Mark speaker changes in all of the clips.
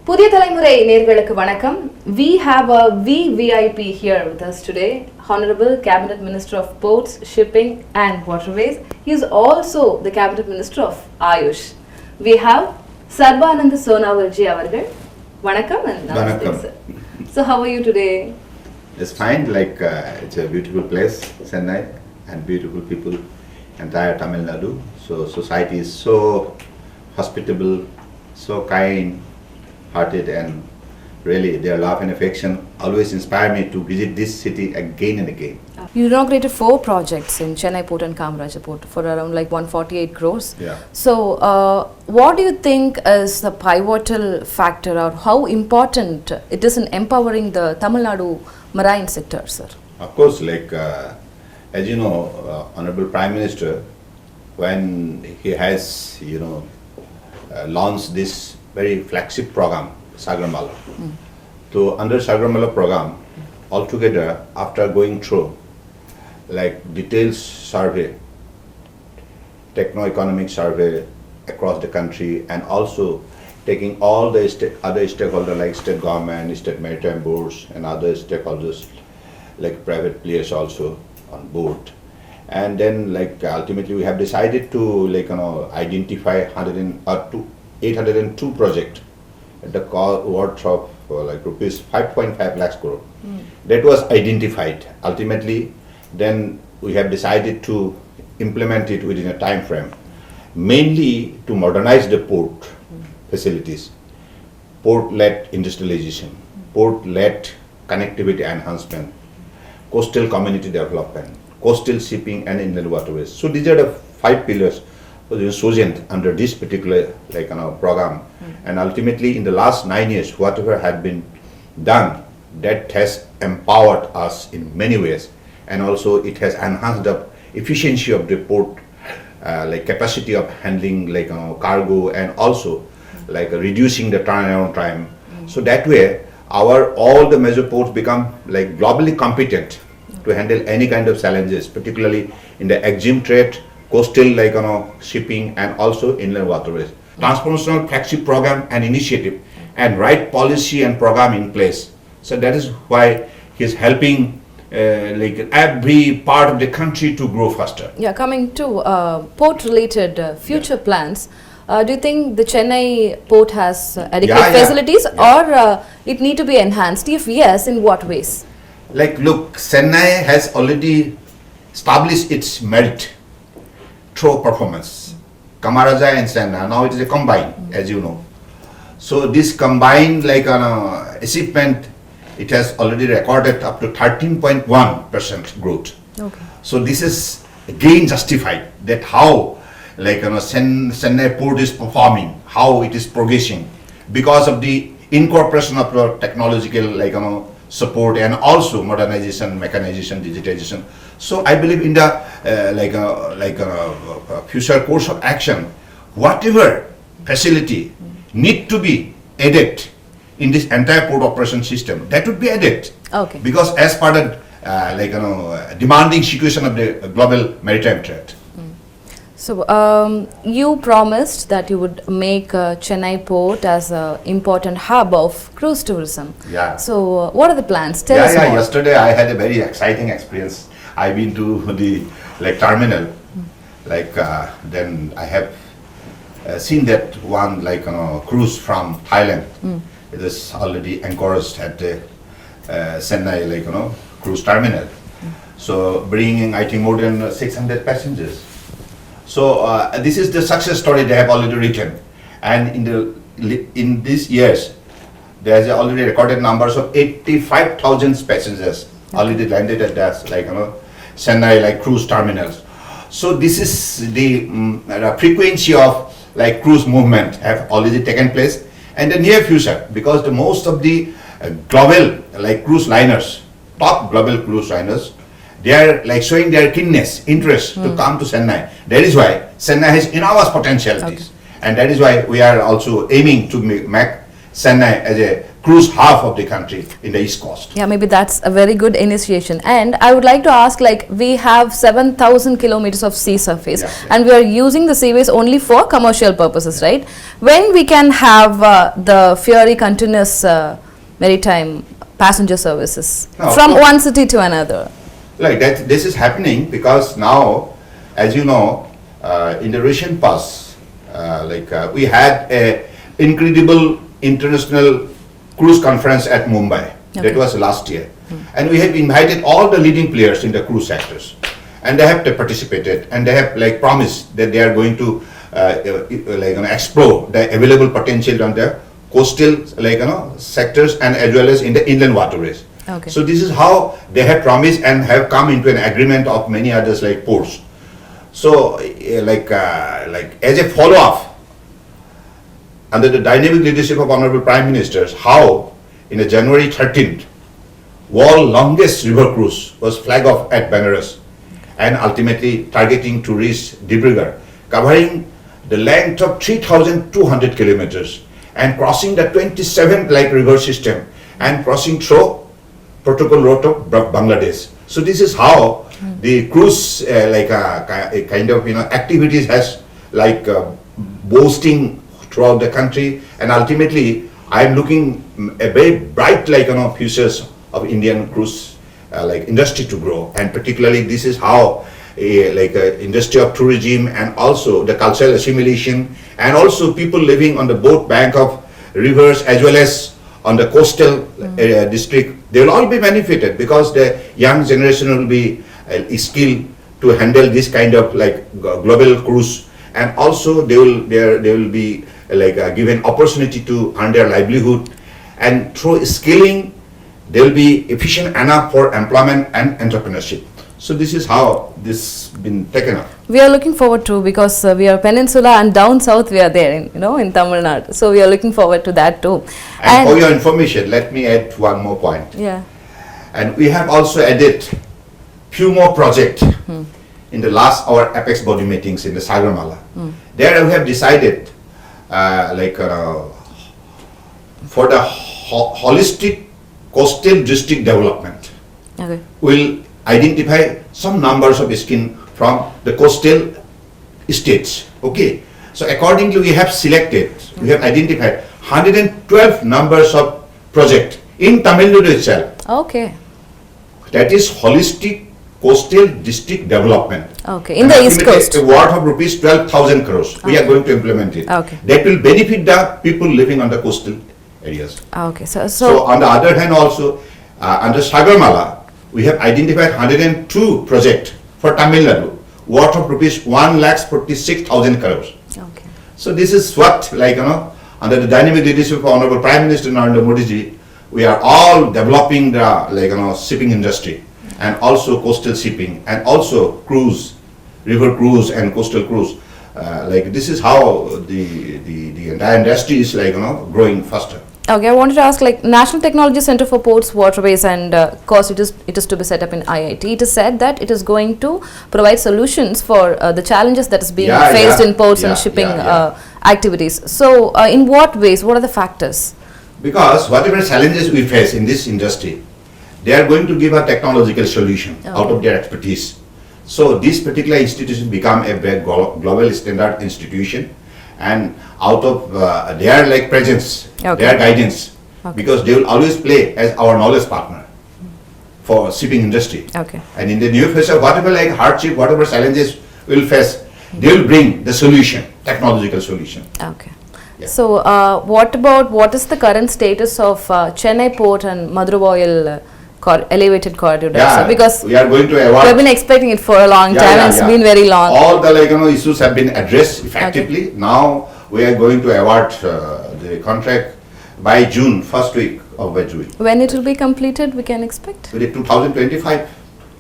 Speaker 1: Puthiya Thalaimurai நேயர்களுக்கு வணக்கம். We have a VVIP here with us today, Honorable Cabinet Minister of Ports, Shipping and Waterways. He is also the Cabinet Minister of Ayush. We have Sarbanand Sonawalji avargal. Vanakkam and namaste sir. So how are you today?
Speaker 2: It's fine, it's a beautiful place, Chennai, and beautiful people, entire Tamil Nadu. So society is so hospitable, so kind-hearted, and really their love and affection always inspire me to visit this city again and again.
Speaker 1: You inaugurated 4 projects in Chennai Port and Kamaraja Port for around 148 crores.
Speaker 2: Yeah.
Speaker 1: So what do you think is the pivotal factor, or how important it is in empowering the Tamil Nadu marine sector, sir?
Speaker 2: Of course, as you know, Honorable Prime Minister, when he has, launched this very flagship program, Sagramala. So under Sagramala program, altogether, after going through detailed survey, techno-economic survey across the country, and also taking all the other stakeholders like state government, state maritime boards, and other stakeholders like private players also on board. And then ultimately we have decided to identify 802 projects at the worth of rupees 5.5 lakhs crore. That was identified. Ultimately, then we have decided to implement it within a time frame, mainly to modernize the port facilities, port-led industrialization, port-led connectivity enhancement, coastal community development, coastal shipping and inland waterways. So these are the 5 pillars chosen under this particular program. And ultimately in the last 9 years, whatever had been done, that has empowered us in many ways, and also it has enhanced the efficiency of the port, capacity of handling cargo, and also reducing the turnaround time. So that way all the major ports become globally competent to handle any kind of challenges, particularly in the EXIM trade, coastal shipping, and also inland waterways. Transformational flagship program and initiative, and right policy and program in place. So that is why he is helping every part of the country to grow faster.
Speaker 1: Yeah, coming to port-related future plans, do you think the Chennai port has adequate facilities, or it need to be enhanced? If yes, in what ways?
Speaker 2: Look, Chennai has already established its merit through performance. Kamaraja and Chennai, now it is a combined, as you know. So this combined achievement, it has already recorded up to 13.1% growth.
Speaker 1: Okay.
Speaker 2: So this is again justified that how Chennai port is performing, how it is progressing, because of the incorporation of the technological support, and also modernization, mechanization, digitization. So I believe in the future course of action, whatever facility need to be added in this entire port operation system, that would be added.
Speaker 1: Okay.
Speaker 2: Because as per the demanding situation of the global maritime trade.
Speaker 1: So you promised that you would make Chennai port as an important hub of cruise tourism.
Speaker 2: Yeah.
Speaker 1: So what are the plans? Tell us more.
Speaker 2: Yesterday I had a very exciting experience. I've been to the terminal. Then I have seen that one cruise from Thailand. It is already encouraged at the Chennai cruise terminal. So bringing I think more than 600 passengers. So this is the success story they have already written, and in these years there is already recorded numbers of 85,000 passengers already landed at that Chennai cruise terminals. So this is the frequency of cruise movement have already taken place, and the near future, because the most of the global cruise liners, top global cruise liners, they are showing their keenness, interest to come to Chennai. That is why Chennai has enormous potentialities.
Speaker 1: Okay.
Speaker 2: And that is why we are also aiming to make Chennai as a cruise half of the country in the east coast.
Speaker 1: Yeah, maybe that's a very good initiation. And I would like to ask, like, we have 7,000 kilometers of sea surface, and we are using the seaways only for commercial purposes, right? When we can have the Fury continuous maritime passenger services from one city to another?
Speaker 2: Like that, this is happening because now, as you know, in the recent past, we had a incredible international cruise conference at Mumbai. Okay. That was last year. And we have invited all the leading players in the cruise sectors. And they have participated, and they have like promised that they are going to explore the available potential on the coastal sectors and as well as in the inland waterways.
Speaker 1: Okay.
Speaker 2: So this is how they have promised and have come into an agreement of many others like ports. So as a follow-up, under the dynamic leadership of Honorable Prime Minister, how in a January 13th, world longest river cruise was flagged off at Benares and ultimately targeting to reach Dibrugarh, covering the length of 3,200 kilometers and crossing the 27th river system and crossing through protocol route of Bangladesh. So this is how the cruise activities has boasting throughout the country, and ultimately I am looking a very bright futures of Indian cruise industry to grow, and particularly this is how industry of tourism and also the cultural assimilation and also people living on the both bank of rivers as well as on the coastal district, they will all be benefited because the young generation will be skilled to handle this kind of global cruise, and also they will be given opportunity to earn their livelihood, and through skilling they will be efficient enough for employment and entrepreneurship. So this is how this been taken up.
Speaker 1: We are looking forward to, because we are peninsula and down south we are there in Tamil Nadu. So we are looking forward to that too.
Speaker 2: And for your information, let me add one more point.
Speaker 1: Yeah.
Speaker 2: And we have also added few more projects in the last our Apex body meetings in the Sagarmala. There we have decided for the holistic coastal district development.
Speaker 1: Okay.
Speaker 2: We'll identify some numbers of skin from the coastal states. Okay. So accordingly we have selected, we have identified 112 numbers of project in Tamil Nadu itself.
Speaker 1: Okay.
Speaker 2: That is holistic coastal district development.
Speaker 1: Okay. In the east coast.
Speaker 2: A worth of rupees 12,000 crores. Okay. We are going to implement it.
Speaker 1: Okay.
Speaker 2: That will benefit the people living on the coastal areas.
Speaker 1: Okay.
Speaker 2: So on the other hand also, under Sagarmala, we have identified 102 projects for Tamil Nadu, worth of rupees 1,46,000 crores.
Speaker 1: Okay.
Speaker 2: So this is what, under the dynamic leadership of Honorable Prime Minister Narendra Modi ji, we are all developing the shipping industry and also coastal shipping and also cruise, river cruise and coastal cruise. This is how the entire industry is growing faster.
Speaker 1: Okay, I wanted to ask, National Technology Center for Ports, Waterways and course it is to be set up in IIT. It is said that it is going to provide solutions for the challenges that is being faced in ports and shipping activities. So in what ways, what are the factors?
Speaker 2: Because whatever challenges we face in this industry, they are going to give a technological solution out of their expertise. So this particular institution become a very global standard institution, and out of their presence, their guidance, because they will always play as our knowledge partner for shipping industry.
Speaker 1: Okay.
Speaker 2: And in the near future, whatever hardship, whatever challenges we will face, they will bring the solution, technological solution.
Speaker 1: Okay. Yeah. So what is the current status of Chennai Port and Madurai elevated corridor?
Speaker 2: Yeah,
Speaker 1: because
Speaker 2: we are going to award.
Speaker 1: We have been expecting it for a long time. It's been very long.
Speaker 2: All the issues have been addressed effectively. Okay. Now we are going to award the contract by June, first week of June.
Speaker 1: When it will be completed, we can expect?
Speaker 2: With 2025.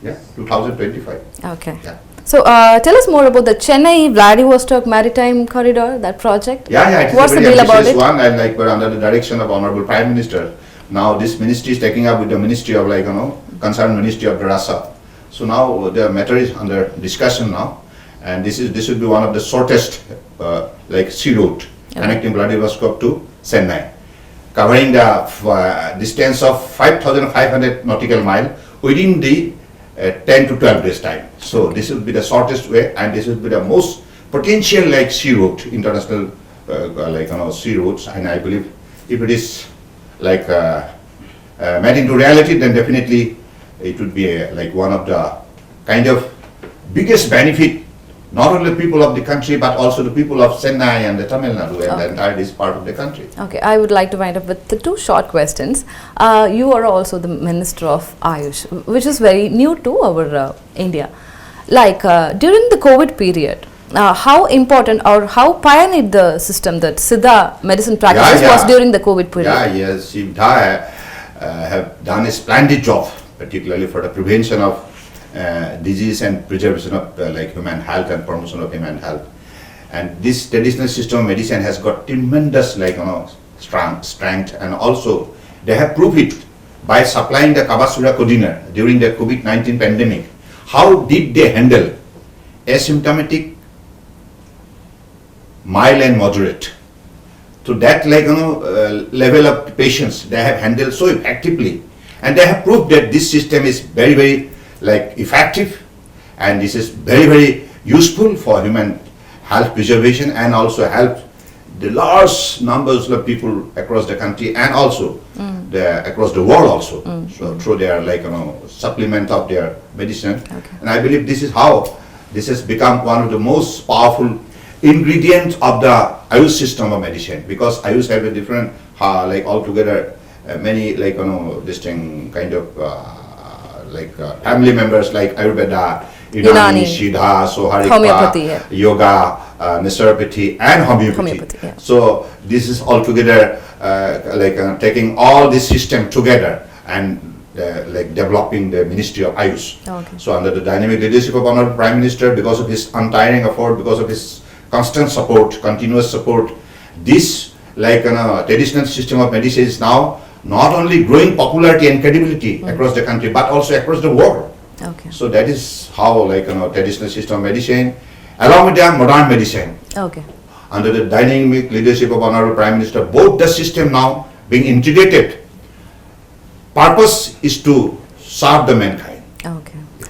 Speaker 2: Yeah, 2025.
Speaker 1: Okay.
Speaker 2: Yeah.
Speaker 1: So tell us more about the Chennai Vladivostok Maritime Corridor, that project.
Speaker 2: Yeah.
Speaker 1: What's the deal about it?
Speaker 2: One, and we're under the direction of Honorable Prime Minister. Now this ministry is taking up with the Ministry of concerned Ministry of Rasa. So now the matter is under discussion now, and this will be one of the shortest sea route connecting Vladivostok to Chennai. covering the distance of 5,500 nautical mile within the 10 to 12 days time. So this will be the shortest way, and this will be the most potential like sea route, international sea routes. And I believe if it is like made into reality, then definitely it would be like one of the kind of biggest benefit, not only people of the country but also the people of Chennai and the Tamil Nadu and the entire this part of the country.
Speaker 1: Okay, I would like to wind up with the two short questions. You are also the Minister of Ayush, which is very new to our India. Like during the COVID period, how important or how pioneered the system that Siddha medicine practices was during the COVID period?
Speaker 2: Yes, Siddha have done a splendid job, particularly for the prevention of disease and preservation of human health and promotion of human health. And this traditional system of medicine has got tremendous strength, and also they have proved it by supplying the Kabasura Kodina during the COVID-19 pandemic. How did they handle asymptomatic, mild and moderate? To that level of patients they have handled so effectively, and they have proved that this system is very, very effective, and this is very, very useful for human health preservation, and also help the large numbers of people across the country and also across the world also. So through their supplement of their medicine. And I believe this is how this has become one of the most powerful ingredients of the Ayush system of medicine, because Ayush have a different altogether many this thing kind of family members like Ayurveda, Unani, Siddha, Soharika, Yoga, Naturopathy and Homeopathy. So this is altogether taking all this system together and developing the Ministry of Ayush. So under the dynamic leadership of Honorable Prime Minister, because of his untiring effort, because of his constant support, continuous support, this traditional system of medicine is now not only growing popularity and credibility across the country but also across the world. So that is how traditional system of medicine along with the modern medicine under the dynamic leadership of Honorable Prime Minister, both the system now being integrated. Purpose is to serve the mankind.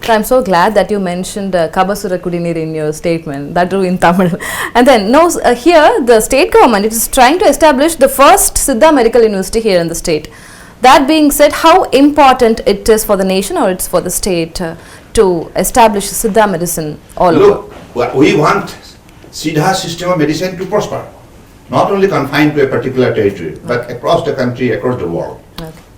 Speaker 1: So I'm so glad that you mentioned Kabasura Kudinir in your statement, that too in Tamil. And then now here the state government is trying to establish the first Siddha medical university here in the state. That being said, how important it is for the nation or it's for the state to establish Siddha medicine all over?
Speaker 2: Look, we want Siddha system of medicine to prosper, not only confined to a particular territory but across the country, across the world.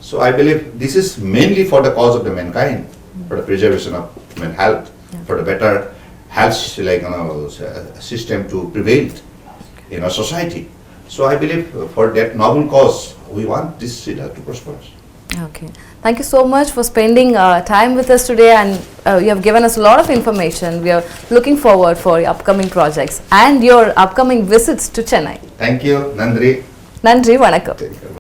Speaker 2: So I believe this is mainly for the cause of the mankind, for the preservation of human health, for the better health system to prevail in our society. So I believe for that noble cause, we want this Siddha to prosper.
Speaker 1: Thank you so much for spending time with us today, and you have given us a lot of information. We are looking forward for your upcoming projects and your upcoming visits to Chennai.
Speaker 2: Thank you, Nandri.
Speaker 1: Nandri, vanakkam.